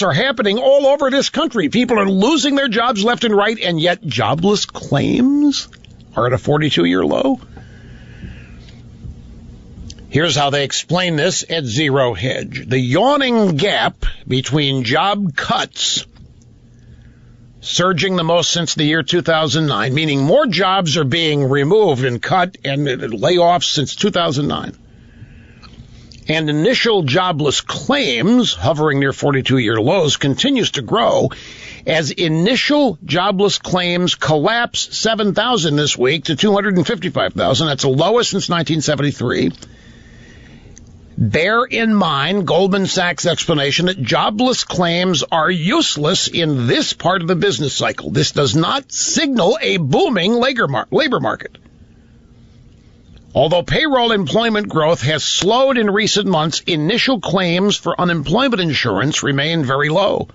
are happening all over this country. People are losing their jobs left and right, and yet jobless claims are at a 42-year low. Here's how they explain this at Zero Hedge. The yawning gap between job cuts surging the most since the year 2009, meaning more jobs are being removed and cut and layoffs since 2009. And initial jobless claims, hovering near 42-year lows, continues to grow as initial jobless claims collapse 7,000 this week to 255,000. That's the lowest since 1973. Bear in mind Goldman Sachs' explanation that jobless claims are useless in this part of the business cycle. This does not signal a booming labor market. Although payroll employment growth has slowed in recent months, initial claims for unemployment insurance remain very low.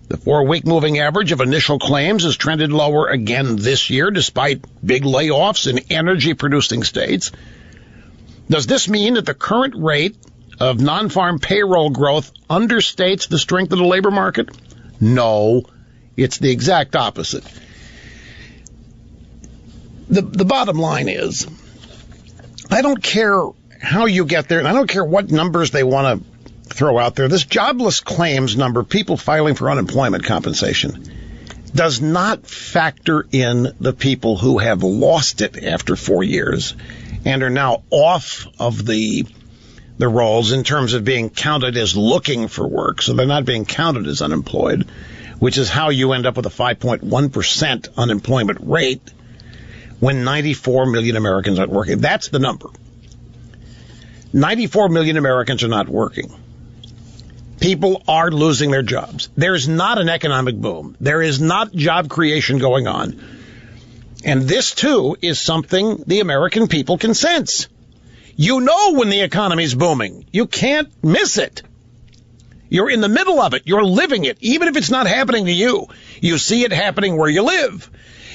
The 4-week moving average of initial claims has trended lower again this year, despite big layoffs in energy-producing states. Does this mean that the current rate of non-farm payroll growth understates the strength of the labor market? No, it's the exact opposite. The bottom line is, I don't care how you get there, and I don't care what numbers they want to throw out there. This jobless claims number, people filing for unemployment compensation, does not factor in the people who have lost it after 4 years and are now off of the rolls in terms of being counted as looking for work. So they're not being counted as unemployed, which is how you end up with a 5.1% unemployment rate when 94 million Americans aren't working. That's the number. 94 million Americans are not working. People are losing their jobs. There's not an economic boom. There is not job creation going on. And this, too, is something the American people can sense. You know when the economy's booming. You can't miss it. You're in the middle of it. You're living it, even if it's not happening to you. You see it happening where you live.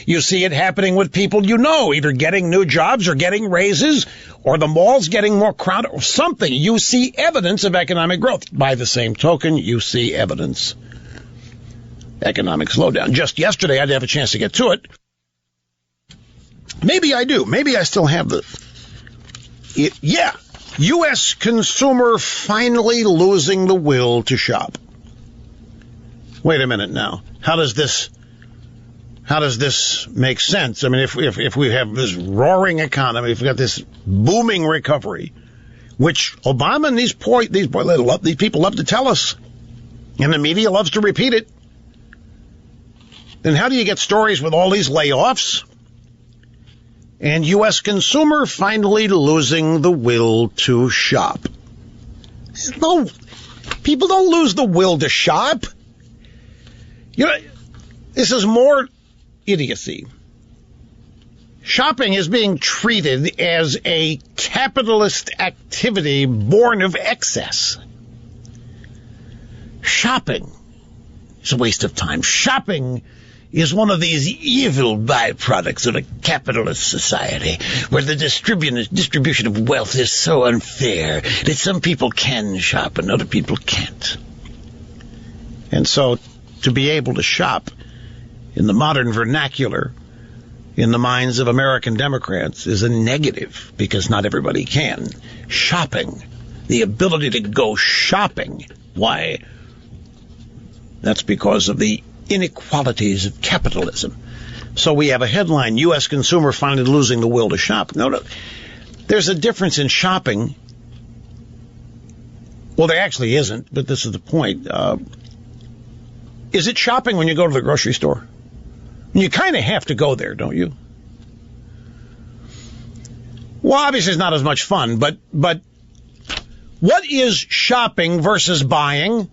You see it happening with people you know, either getting new jobs or getting raises, or the mall's getting more crowded, or something. You see evidence of economic growth. By the same token, you see evidence economic slowdown. Just yesterday, I didn't have a chance to get to it. Maybe I do. Maybe I still have U.S. consumer finally losing the will to shop. Wait a minute now. How does this make sense? I mean, if we have this roaring economy, if we've got this booming recovery, which Obama and these people love to tell us, and the media loves to repeat it, then how do you get stories with all these layoffs and U.S. consumer finally losing the will to shop? No, people don't lose the will to shop. You know, this is more idiocy. Shopping is being treated as a capitalist activity born of excess. Shopping is a waste of time. Shopping is one of these evil byproducts of a capitalist society where the distribution of wealth is so unfair that some people can shop and other people can't. And so to be able to shop in the modern vernacular, in the minds of American Democrats, is a negative because not everybody can. Shopping, the ability to go shopping, why? That's because of the inequalities of capitalism. So we have a headline, U.S. consumer finally losing the will to shop. No, there's a difference in shopping. Well, there actually isn't, but this is the point. Is it shopping when you go to the grocery store? You kind of have to go there, don't you? Well, obviously it's not as much fun, but what is shopping versus buying?